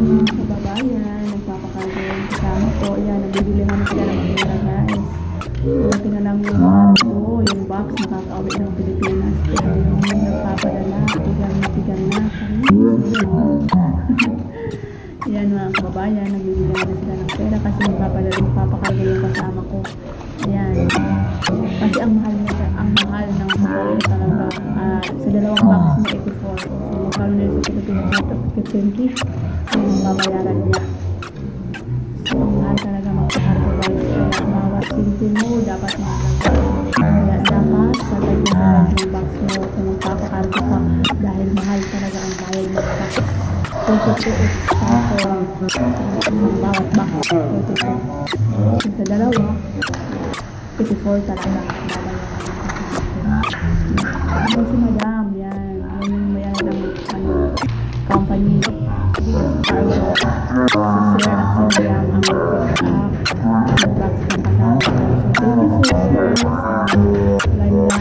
mga kababayan, nagpapakargo yung kasama ko. Ayan, nabibili naman sila ng pera guys. Buti na lang yung yung box nakaka-uwi ng Pilipinas. Pero yung nagpapadala, tigang na. Ayan mga kababayan, nagbibili na sila ng pera kasi magpapakargo yung kasama ko. Ayan. Kasi ang mahal ng phone talaga. Sa dalawang box na 84. So, magkano na yun sa Pilipinas na 15K. Yung babayaran niya. So, ang mahal talaga magpakargo guys. Kaya bawat sintin mo, dapat magpakargo. Kaya dapat sa tagyan ng box mo kung magpapakargo ka dahil mahal talaga ang bayad ng box. 22 bawat box. 22. Sa dalawa, 54 talaga. Ito si Madam, yan. Yan yung mayan ng company. Cargo. Si Sir at si Madam ang mag-box ng kasama. So, thank you sir. Gandang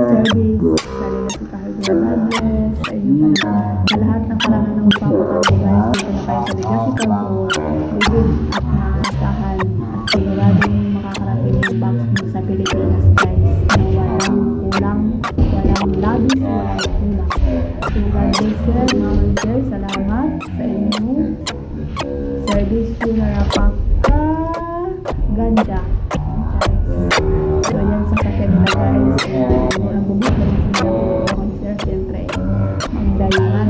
service. Sali na si Cargo Rodriguez. Sa inyo sa lahat ng kalangan ng papakargo guys. Dito na kayo sa Legacy Cargo. Ligid at naasahan. At siguradong makakarating yung box mo sa Pilipinas guys. Na walang kulang, walang labis, walang kulang. So God bless sir, Mama sir, salamat sa inyo. Service yung napaka ganda. So yan sa sakit nila guys. Ang bubuk na rin sila sir, siyempre. Magdayangan